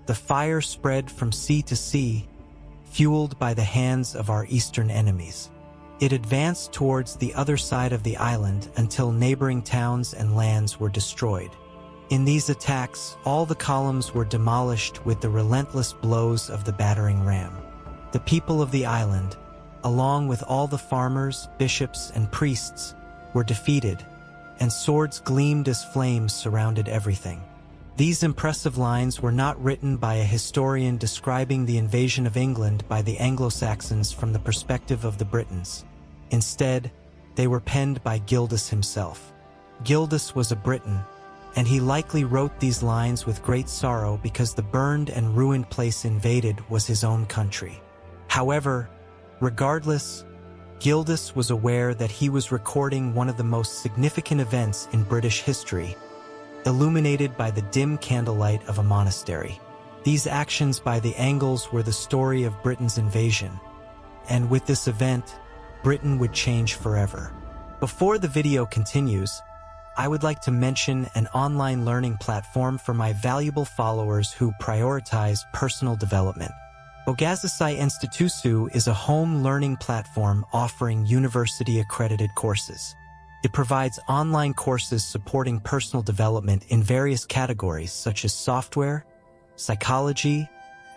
The fire spread from sea to sea, fueled by the hands of our eastern enemies. It advanced towards the other side of the island until neighboring towns and lands were destroyed. In these attacks, all the columns were demolished with the relentless blows of the battering ram. The people of the island, along with all the farmers, bishops, and priests, were defeated, and swords gleamed as flames surrounded everything. These impressive lines were not written by a historian describing the invasion of England by the Anglo-Saxons from the perspective of the Britons. Instead, they were penned by Gildas himself. Gildas was a Briton, and he likely wrote these lines with great sorrow because the burned and ruined place invaded was his own country. However, regardless, Gildas was aware that he was recording one of the most significant events in British history, illuminated by the dim candlelight of a monastery. These actions by the Angles were the story of Britain's invasion, and with this event, Britain would change forever. Before the video continues, I would like to mention an online learning platform for my valuable followers who prioritize personal development. Bogazasai Institusu is a home learning platform offering university-accredited courses. It provides online courses supporting personal development in various categories such as software, psychology,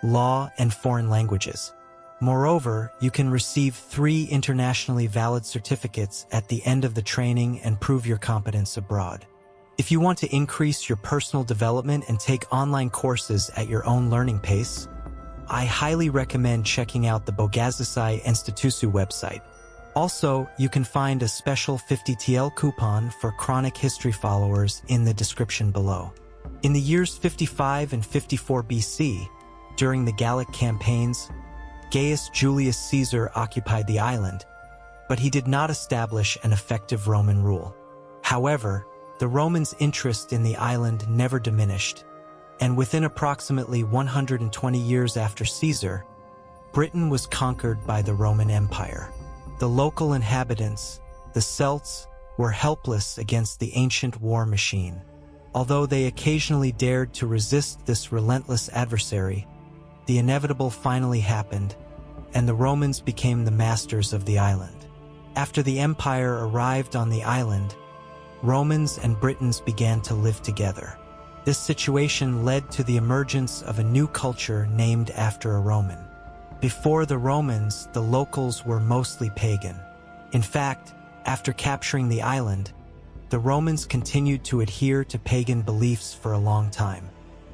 law, and foreign languages. Moreover, you can receive 3 internationally valid certificates at the end of the training and prove your competence abroad. If you want to increase your personal development and take online courses at your own learning pace, I highly recommend checking out the Bogazasai Institusu website. Also, you can find a special 50 TL coupon for chronic history followers in the description below. In the years 55 and 54 BC, during the Gallic campaigns, Gaius Julius Caesar occupied the island, but he did not establish an effective Roman rule. However, the Romans' interest in the island never diminished, and within approximately 120 years after Caesar, Britain was conquered by the Roman Empire. The local inhabitants, the Celts, were helpless against the ancient war machine. Although they occasionally dared to resist this relentless adversary, the inevitable finally happened, and the Romans became the masters of the island. After the empire arrived on the island, Romans and Britons began to live together. This situation led to the emergence of a new culture named after a Roman. Before the Romans, the locals were mostly pagan. In fact, after capturing the island, the Romans continued to adhere to pagan beliefs for a long time.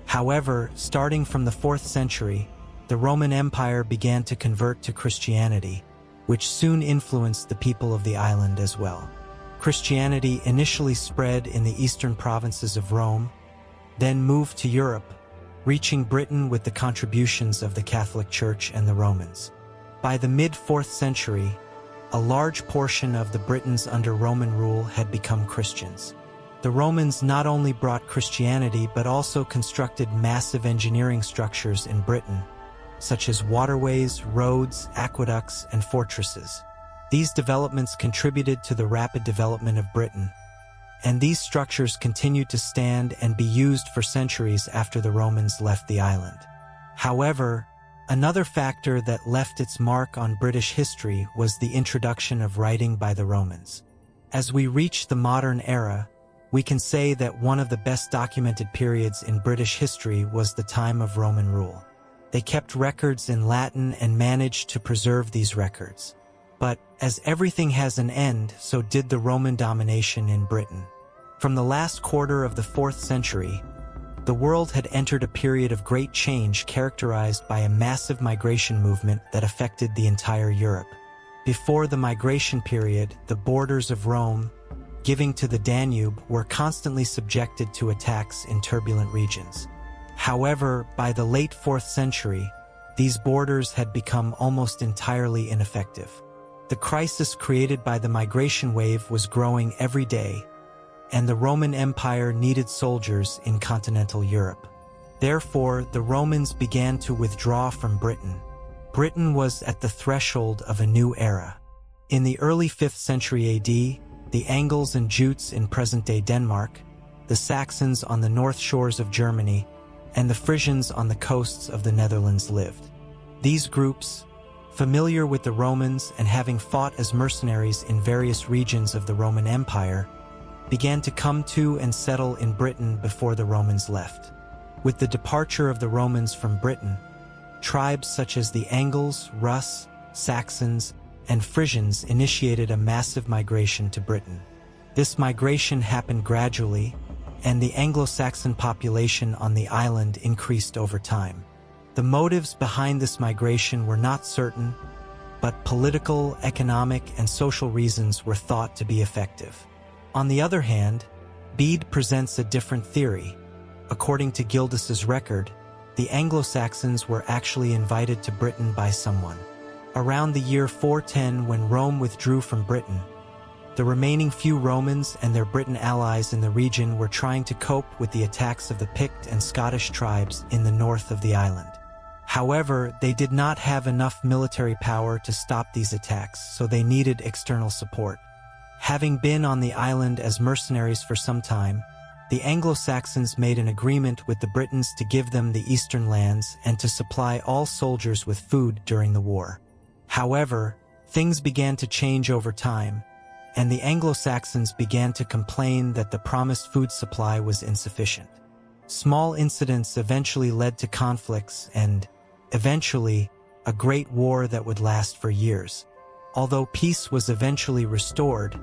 However, starting from the 4th century, the Roman Empire began to convert to Christianity, which soon influenced the people of the island as well. Christianity initially spread in the eastern provinces of Rome, then moved to Europe, reaching Britain with the contributions of the Catholic Church and the Romans. By the mid-4th century, a large portion of the Britons under Roman rule had become Christians. The Romans not only brought Christianity but also constructed massive engineering structures in Britain, such as waterways, roads, aqueducts, and fortresses. These developments contributed to the rapid development of Britain, and these structures continued to stand and be used for centuries after the Romans left the island. However, another factor that left its mark on British history was the introduction of writing by the Romans. As we reach the modern era, we can say that one of the best documented periods in British history was the time of Roman rule. They kept records in Latin and managed to preserve these records. But, as everything has an end, so did the Roman domination in Britain. From the last quarter of the 4th century, the world had entered a period of great change characterized by a massive migration movement that affected the entire Europe. Before the migration period, the borders of Rome, giving to the Danube, were constantly subjected to attacks in turbulent regions. However, by the late 4th century, these borders had become almost entirely ineffective. The crisis created by the migration wave was growing every day, and the Roman Empire needed soldiers in continental Europe. Therefore, the Romans began to withdraw from Britain. Britain was at the threshold of a new era. In the early 5th century AD, the Angles and Jutes in present-day Denmark, the Saxons on the north shores of Germany, and the Frisians on the coasts of the Netherlands lived. These groups, familiar with the Romans and having fought as mercenaries in various regions of the Roman Empire, began to come to and settle in Britain before the Romans left. With the departure of the Romans from Britain, tribes such as the Angles, Rus, Saxons, and Frisians initiated a massive migration to Britain. This migration happened gradually, and the Anglo-Saxon population on the island increased over time. The motives behind this migration were not certain, but political, economic, and social reasons were thought to be effective. On the other hand, Bede presents a different theory. According to Gildas's record, the Anglo-Saxons were actually invited to Britain by someone. Around the year 410, when Rome withdrew from Britain, the remaining few Romans and their Briton allies in the region were trying to cope with the attacks of the Pict and Scottish tribes in the north of the island. However, they did not have enough military power to stop these attacks, so they needed external support. Having been on the island as mercenaries for some time, the Anglo-Saxons made an agreement with the Britons to give them the eastern lands and to supply all soldiers with food during the war. However, things began to change over time, and the Anglo-Saxons began to complain that the promised food supply was insufficient. Small incidents eventually led to conflicts and, eventually, a great war that would last for years. Although peace was eventually restored,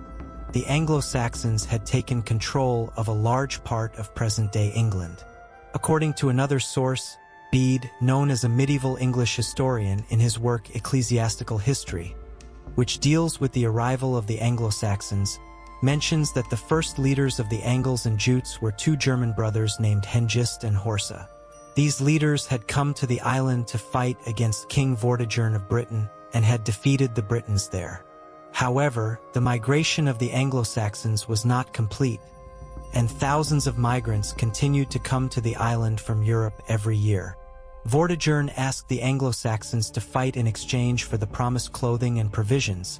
the Anglo-Saxons had taken control of a large part of present-day England. According to another source, Bede, known as a medieval English historian in his work Ecclesiastical History, which deals with the arrival of the Anglo-Saxons, mentions that the first leaders of the Angles and Jutes were two German brothers named Hengist and Horsa. These leaders had come to the island to fight against King Vortigern of Britain and had defeated the Britons there. However, the migration of the Anglo-Saxons was not complete, and thousands of migrants continued to come to the island from Europe every year. Vortigern asked the Anglo-Saxons to fight in exchange for the promised clothing and provisions,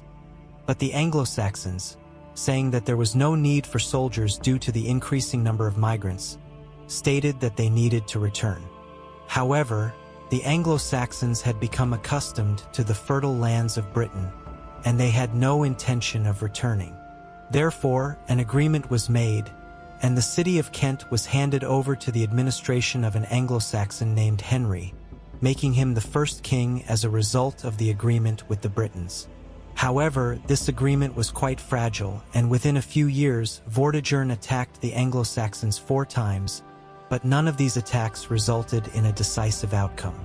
but the Anglo-Saxons, saying that there was no need for soldiers due to the increasing number of migrants, stated that they needed to return. However, the Anglo-Saxons had become accustomed to the fertile lands of Britain, and they had no intention of returning. Therefore, an agreement was made, and the city of Kent was handed over to the administration of an Anglo-Saxon named Henry, making him the first king as a result of the agreement with the Britons. However, this agreement was quite fragile, and within a few years, Vortigern attacked the Anglo-Saxons 4 times, but none of these attacks resulted in a decisive outcome.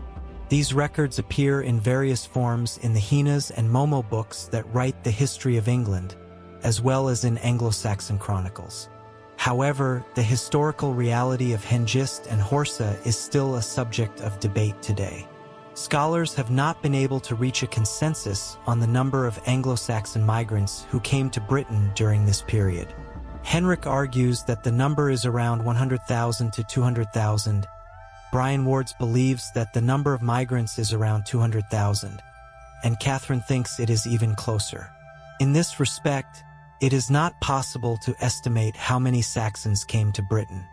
These records appear in various forms in the Hinas and Momo books that write the history of England, as well as in Anglo-Saxon chronicles. However, the historical reality of Hengist and Horsa is still a subject of debate today. Scholars have not been able to reach a consensus on the number of Anglo-Saxon migrants who came to Britain during this period. Henrik argues that the number is around 100,000 to 200,000. Brian Wards believes that the number of migrants is around 200,000, and Catherine thinks it is even closer. In this respect, it is not possible to estimate how many Saxons came to Britain.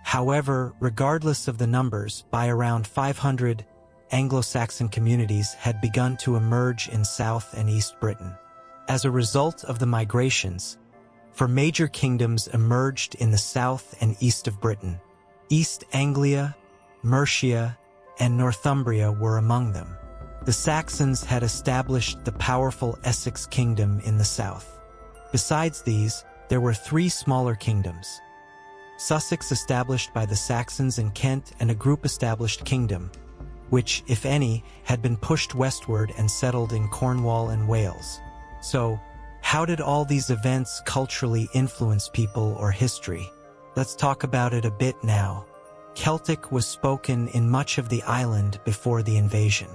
However, regardless of the numbers, by around 500, Anglo-Saxon communities had begun to emerge in South and East Britain. As a result of the migrations, 4 major kingdoms emerged in the south and east of Britain. East Anglia, Mercia, and Northumbria were among them. The Saxons had established the powerful Essex kingdom in the south. Besides these, there were 3 smaller kingdoms: Sussex, established by the Saxons in Kent, and a group-established kingdom, which, if any, had been pushed westward and settled in Cornwall and Wales. So, how did all these events culturally influence people or history? Let's talk about it a bit now. Celtic was spoken in much of the island before the invasion.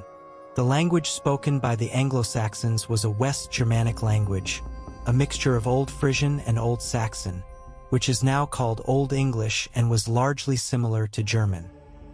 The language spoken by the Anglo-Saxons was a West Germanic language, a mixture of Old Frisian and Old Saxon, which is now called Old English and was largely similar to German.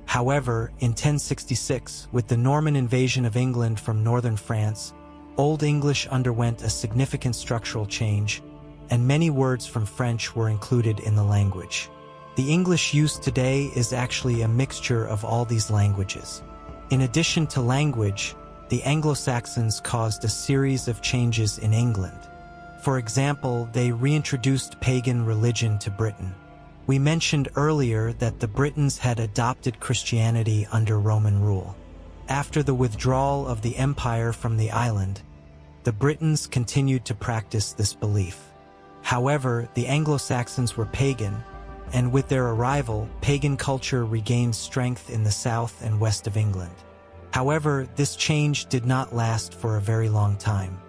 However, in 1066, with the Norman invasion of England from northern France, Old English underwent a significant structural change, and many words from French were included in the language. The English used today is actually a mixture of all these languages. In addition to language, the Anglo-Saxons caused a series of changes in England. For example, they reintroduced pagan religion to Britain. We mentioned earlier that the Britons had adopted Christianity under Roman rule. After the withdrawal of the empire from the island, the Britons continued to practice this belief. However, the Anglo-Saxons were pagan, and with their arrival, pagan culture regained strength in the south and west of England. However, this change did not last for a very long time.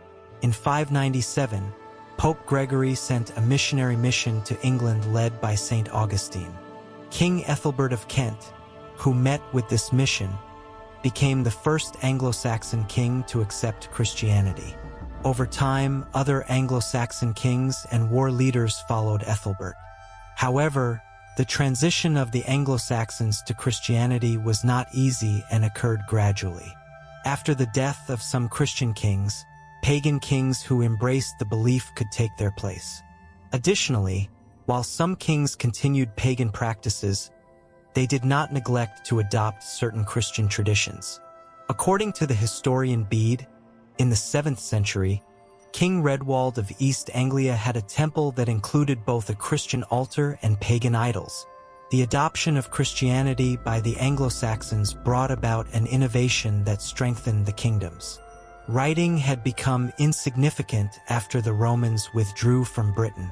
In 597, Pope Gregory sent a missionary mission to England led by St. Augustine. King Ethelbert of Kent, who met with this mission, became the first Anglo-Saxon king to accept Christianity. Over time, other Anglo-Saxon kings and war leaders followed Ethelbert. However, the transition of the Anglo-Saxons to Christianity was not easy and occurred gradually. After the death of some Christian kings, pagan kings who embraced the belief could take their place. Additionally, while some kings continued pagan practices, they did not neglect to adopt certain Christian traditions. According to the historian Bede, in the 7th century, King Redwald of East Anglia had a temple that included both a Christian altar and pagan idols. The adoption of Christianity by the Anglo-Saxons brought about an innovation that strengthened the kingdoms. Writing had become insignificant after the Romans withdrew from Britain.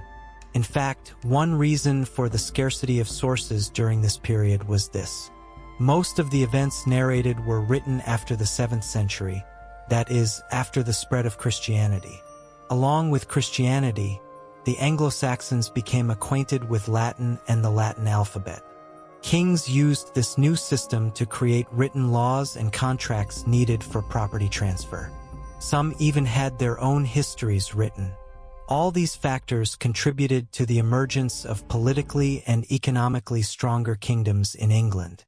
In fact, one reason for the scarcity of sources during this period was this. Most of the events narrated were written after the 7th century, that is, after the spread of Christianity. Along with Christianity, the Anglo-Saxons became acquainted with Latin and the Latin alphabet. Kings used this new system to create written laws and contracts needed for property transfer. Some even had their own histories written. All these factors contributed to the emergence of politically and economically stronger kingdoms in England.